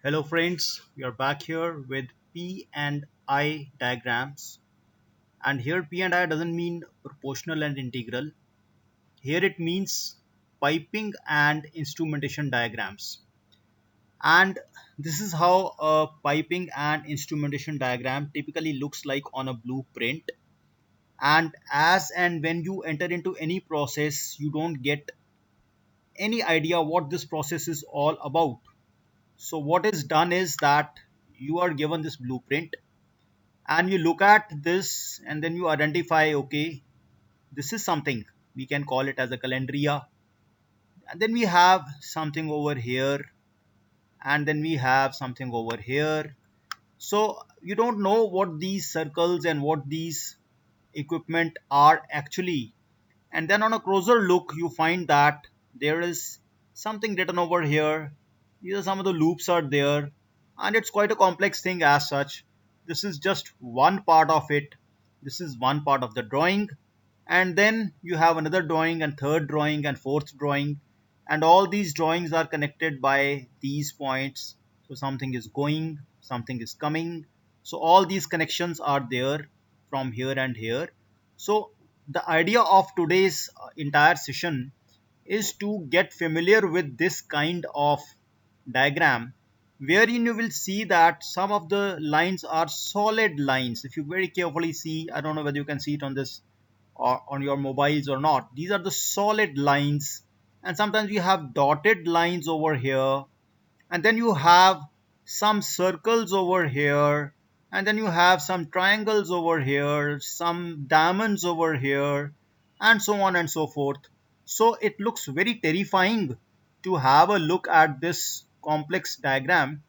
Hello friends, we are back here with P and I diagrams. And here P and I doesn't mean proportional and integral. Here it means piping and instrumentation diagrams. And this is how a piping and instrumentation diagram typically looks like on a blueprint. And as and when you enter into any process, you don't get any idea what this process is all about. So what is done is that you are given this blueprint and you look at this and then you identify, okay, this is something, we can call it as a calendria, and then we have something over here, and then we have something over here. So you don't know what these circles and what these equipment are actually, and then on a closer look you find that there is something written over here. These are some of the loops are there, and it's quite a complex thing as such. This is just one part of it. This is one part of the drawing, and then you have another drawing and third drawing and fourth drawing, and all these drawings are connected by these points. So something is going, something is coming, so all these connections are there from here and here. So the idea of today's entire session is to get familiar with this kind of diagram, wherein you will see that some of the lines are solid lines. If you very carefully see, I don't know whether you can see it on this or on your mobiles or not, these are the solid lines, and sometimes you have dotted lines over here, and then you have some circles over here, and then you have some triangles over here, some diamonds over here, and so on and so forth. So it looks very terrifying to have a look at this complex diagram,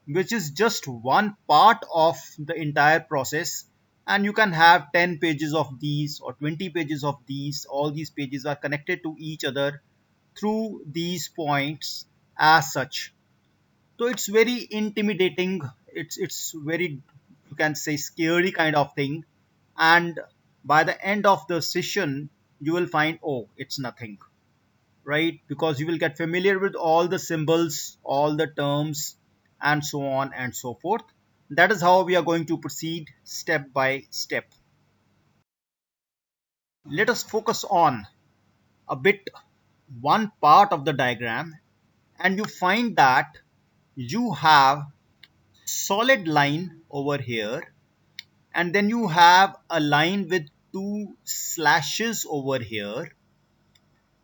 which is just one part of the entire process. And you can have 10 pages of these or 20 pages of these. All these pages are connected to each other through these points as such. So it's very intimidating. It's very, you can say, scary kind of thing. And by the end of the session you will find, oh, it's nothing, right? Because you will get familiar with all the symbols, all the terms, and so on and so forth. That is how we are going to proceed step by step. Let us focus on a bit one part of the diagram, and you find that you have solid line over here, and then you have a line with two slashes over here,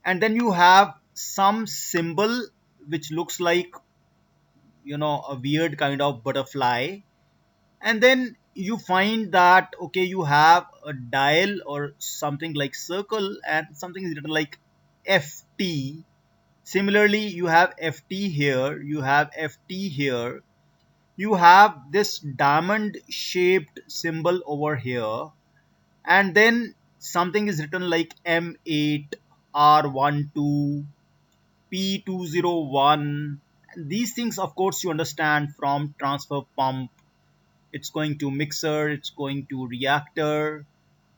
and then you have some symbol which looks like, a weird kind of butterfly, and then you find that, okay, you have a dial or something like circle, and something is written like ft. Similarly, you have ft here, you have ft here, you have this diamond shaped symbol over here, and then something is written like M8, R12, P201. These things, of course, you understand from transfer pump. It's going to mixer, it's going to reactor,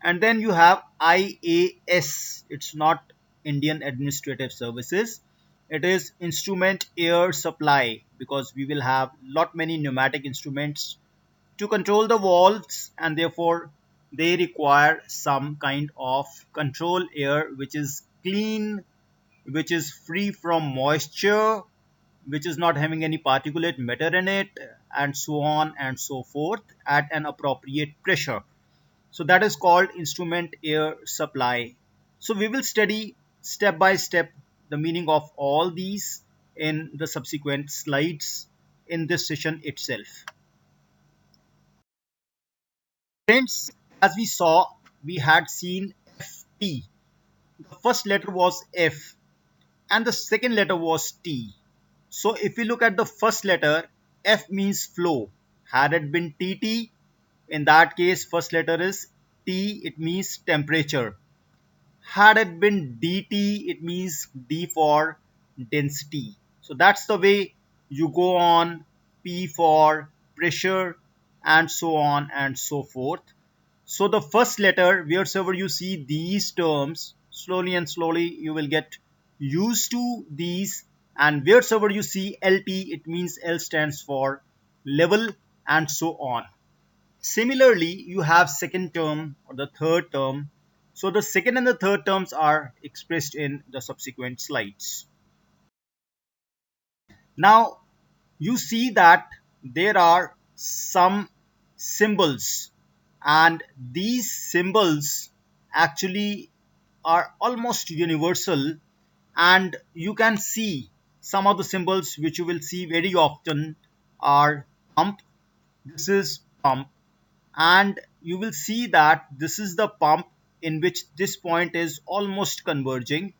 and then you have IAS. It's not Indian Administrative Services. It is instrument air supply, because we will have lot many pneumatic instruments to control the valves, and therefore they require some kind of control air which is clean, which is free from moisture, which is not having any particulate matter in it, and so on and so forth, at an appropriate pressure. So that is called instrument air supply. So we will study step by step the meaning of all these in the subsequent slides in this session itself. Friends, as we saw, we had seen FT. The first letter was F and the second letter was T. So if we look at the first letter, F means flow. Had it been TT, in that case first letter is T, it means temperature. Had it been DT, it means D for density. So that's the way you go on. P for pressure, and so on and so forth. So the first letter, wherever you see these terms, slowly and slowly you will get used to these, and wheresoever you see LT, it means L stands for level, and so on. Similarly, you have second term or the third term. So the second and the third terms are expressed in the subsequent slides. Now you see that there are some symbols, and these symbols actually are almost universal, and you can see some of the symbols which you will see very often are pump. This is pump, and you will see that this is the pump in which this point is almost converging,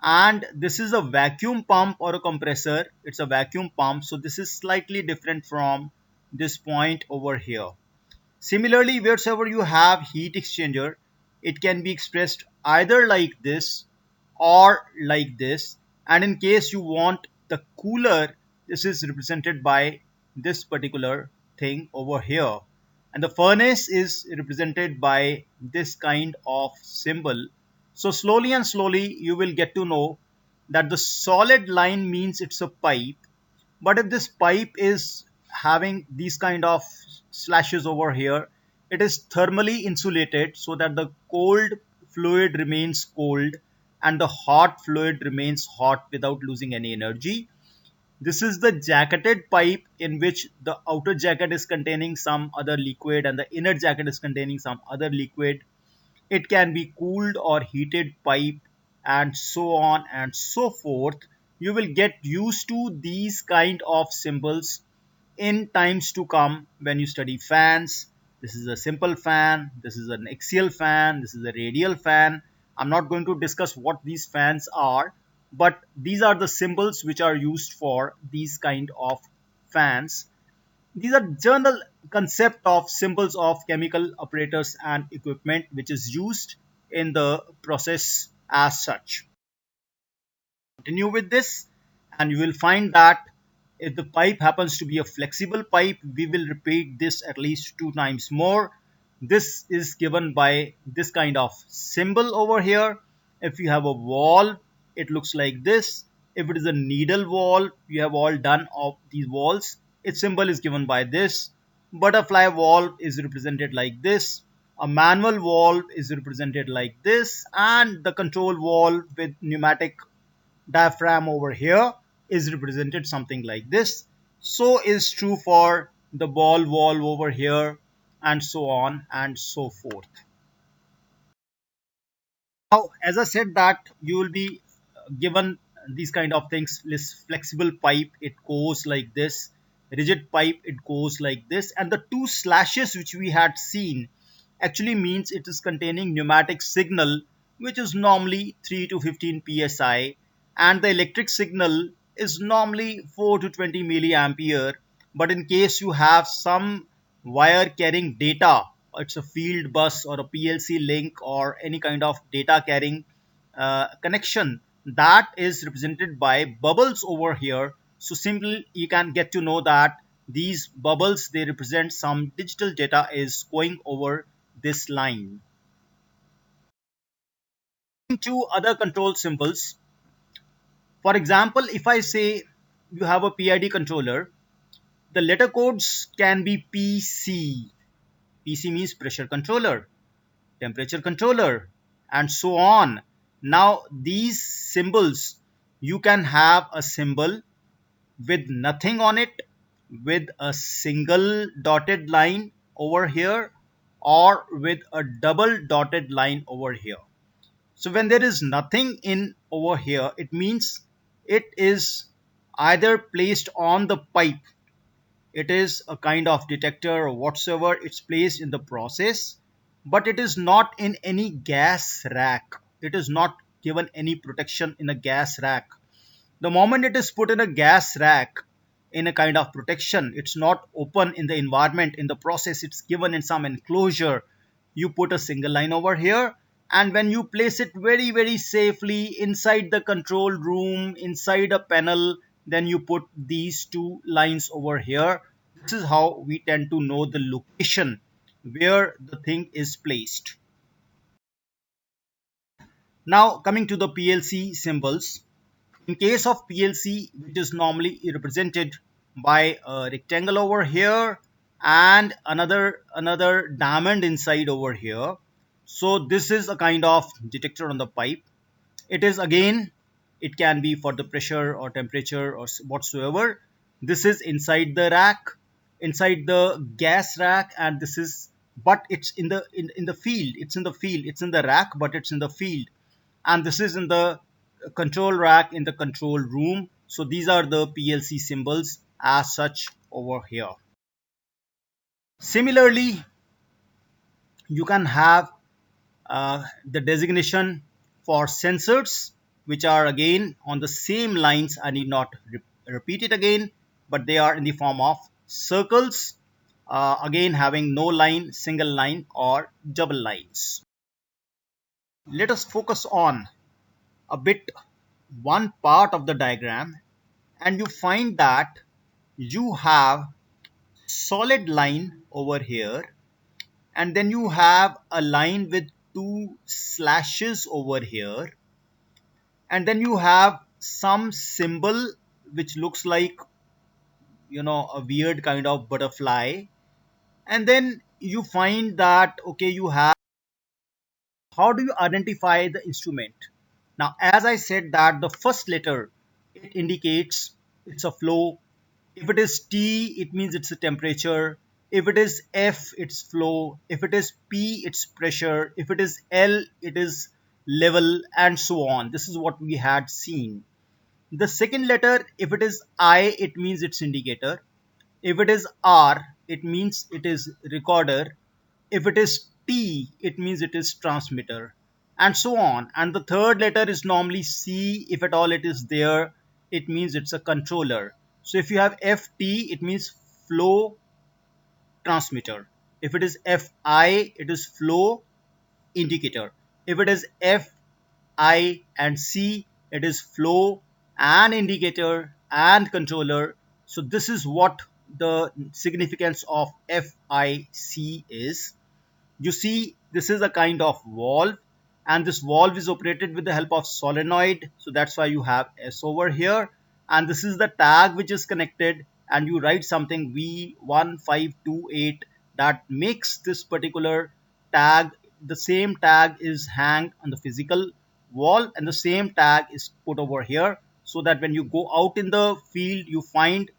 and this is a vacuum pump or a compressor. It's a vacuum pump, so this is slightly different from this point over here. Similarly, wherever you have heat exchanger, it can be expressed either like this or like this. And in case you want the cooler, this is represented by this particular thing over here. And the furnace is represented by this kind of symbol. So slowly and slowly you will get to know that the solid line means it's a pipe, but if this pipe is having these kind of slashes over here, it is thermally insulated so that the cold fluid remains cold and the hot fluid remains hot without losing any energy. This is the jacketed pipe in which the outer jacket is containing some other liquid and the inner jacket is containing some other liquid. It can be cooled or heated pipe, and so on and so forth. You will get used to these kind of symbols in times to come when you study fans. This is a simple fan, this is an axial fan, this is a radial fan. I'm not going to discuss what these fans are, but these are the symbols which are used for these kind of fans. These are general concept of symbols of chemical operators and equipment which is used in the process as such. Continue with this, and you will find that if the pipe happens to be a flexible pipe, we will repeat this at least 2 times more. This is given by this kind of symbol over here. If you have a valve, it looks like this. If it is a needle valve, you have all done of these valves. Its symbol is given by this. Butterfly valve is represented like this. A manual valve is represented like this, and the control valve with pneumatic diaphragm over here is represented something like this. So is true for the ball valve over here, and so on and so forth. Now, as I said that you will be given these kind of things. This flexible pipe, it goes like this. Rigid pipe, it goes like this. And the two slashes which we had seen actually means it is containing pneumatic signal, which is normally 3 to 15 psi, and the electric signal is normally 4 to 20 milliampere. But in case you have some wire carrying data, it's a field bus or a PLC link or any kind of data carrying connection, that is represented by bubbles over here. So simply you can get to know that these bubbles, they represent some digital data is going over this line. To other control symbols, for example, if I say you have a PID controller, the letter codes can be PC. PC means pressure controller, temperature controller, and so on. Now these symbols, you can have a symbol with nothing on it, with a single dotted line over here, or with a double dotted line over here. So when there is nothing in over here, it means it is either placed on the pipe, it is a kind of detector or whatsoever, it's placed in the process, but it is not in any gas rack. It is not given any protection in a gas rack. The moment it is put in a gas rack, in a kind of protection, it's not open in the environment, in the process, it's given in some enclosure. You put a single line over here, and when you place it very safely inside the control room, inside a panel, then you put these two lines over here. This is how we tend to know the location where the thing is placed. Now coming to the PLC symbols, In case of PLC, which is normally represented by a rectangle over here and another diamond inside over here. So this is a kind of detector on the pipe. It is again, it can be for the pressure or temperature or whatsoever. This is inside the rack, inside the gas rack, and this is, but it's in the field. It's in the field. It's in the rack, but it's in the field. And this is in the control rack in the control room. So these are the PLC symbols as such over here. Similarly, you can have the designation for sensors, which are again on the same lines. I need not repeat it again, but they are in the form of circles, again having no line, single line, or double lines. Let us focus on a bit one part of the diagram, and you find that you have solid line over here, and then you have a line with two slashes over here, and then you have some symbol which looks like, a weird kind of butterfly. And then you find that, okay, you have, how do you identify the instrument? Now, as I said that the first letter, it indicates it's a flow. If it is T, it means it's a temperature. If it is F, it's flow. If it is P, it's pressure. If it is L, it is level, and so on. This is what we had seen. The second letter, if it is I, it means it's indicator. If it is R, it means it is recorder. If it is T, it means it is transmitter, and so on. And the third letter is normally C. If at all it is there, it means it's a controller. So if you have FT, it means flow transmitter. If it is FI, it is flow indicator. If it is FI and C, it is flow and indicator and controller. So this is what the significance of FIC is. You see, this is a kind of valve, and this valve is operated with the help of solenoid. So that's why you have S over here. And this is the tag which is connected, and you write something V1528 that makes this particular tag. The same tag is hanged on the physical wall, and the same tag is put over here, so that when you go out in the field, you find,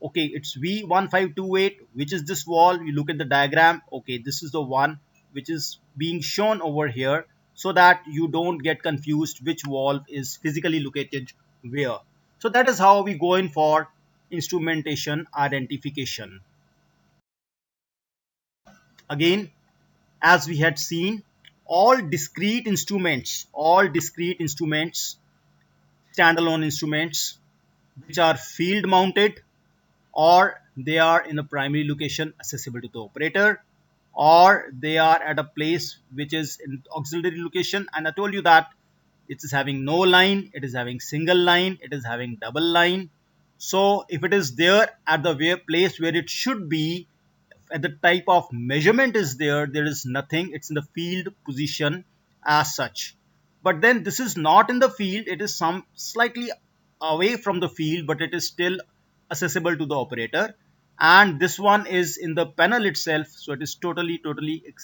okay, it's V1528, which is this wall. You look at the diagram, okay, this is the one which is being shown over here, so that you don't get confused which valve is physically located where. So that is how we go in for instrumentation identification. Again, as we had seen, all discrete instruments, standalone instruments, which are field mounted, or they are in a primary location accessible to the operator, or they are at a place which is in auxiliary location. And I told you that it is having no line, it is having single line, it is having double line. So if it is there at the place where it should be, at the type of measurement is there is nothing. It's in the field position as such. But then this is not in the field, it is some slightly away from the field, but it is still accessible to the operator. And this one is in the panel itself, so it is totally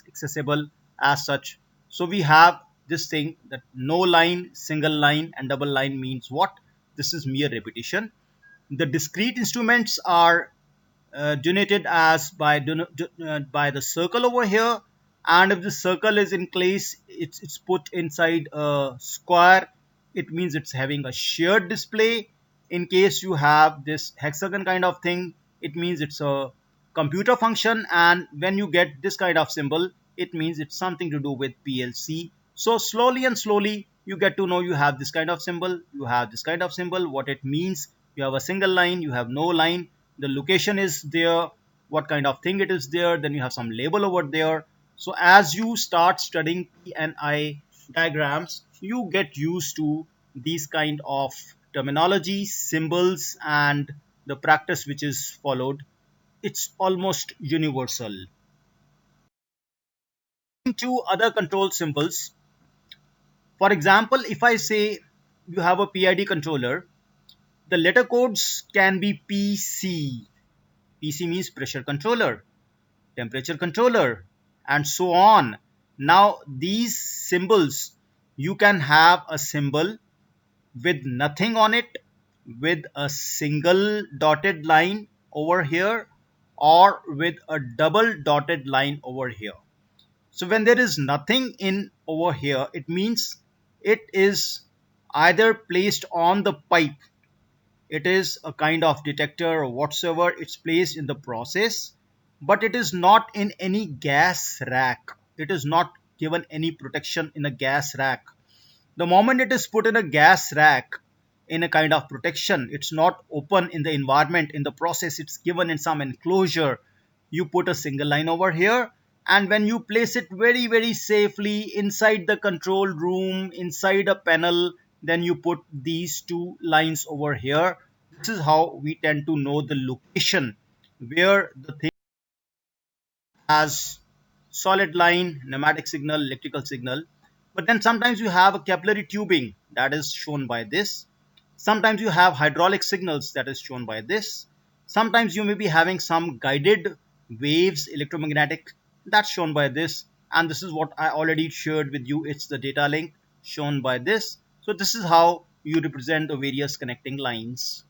accessible as such. So we have this thing that no line, single line, and double line means what? This is mere repetition. The discrete instruments are denoted as by the circle over here, and if the circle is in place, it's put inside a square. It means it's having a shared display. In case you have this hexagon kind of thing, it means it's a computer function, and when you get this kind of symbol, it means it's something to do with PLC. So slowly and slowly you get to know, you have this kind of symbol, you have this kind of symbol, what it means. You have a single line, you have no line, the location is there, what kind of thing it is there, then you have some label over there. So as you start studying PNI diagrams, you get used to these kind of terminology, symbols, and the practice which is followed. It's almost universal. Into other control symbols, for example, if I say you have a PID controller, The letter codes can be PC. PC means pressure controller, temperature controller, and so on. Now, these symbols, you can have a symbol with nothing on it, with a single dotted line over here, or with a double dotted line over here. So when there is nothing in over here, it means it is either placed on the pipe, it is a kind of detector or whatsoever, it's placed in the process, but it is not in any gas rack. It is not given any protection in a gas rack. The moment it is put in a gas rack, in a kind of protection, it's not open in the environment, in the process, it's given in some enclosure. You put a single line over here, and when you place it very very safely inside the control room, inside a panel, then you put these two lines over here. This is how we tend to know the location where the thing has solid line, pneumatic signal, electrical signal. But then sometimes you have a capillary tubing, that is shown by this. Sometimes you have hydraulic signals, that is shown by this. Sometimes you may be having some guided waves, electromagnetic, that's shown by this. And this is what I already shared with you. It's the data link shown by this. So this is how you represent the various connecting lines.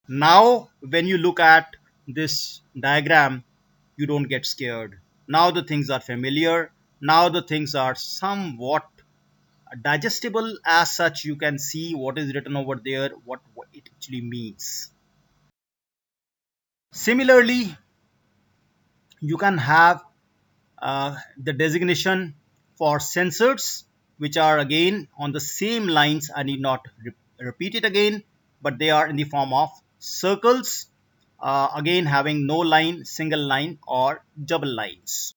Now, when you look at this diagram, you don't get scared. Now the things are familiar. Now the things are somewhat digestible. As such, you can see what is written over there, what it actually means. Similarly, you can have the designation for sensors, which are again on the same lines. I need not repeat it again, but they are in the form of circles, again having no line, single line, or double lines.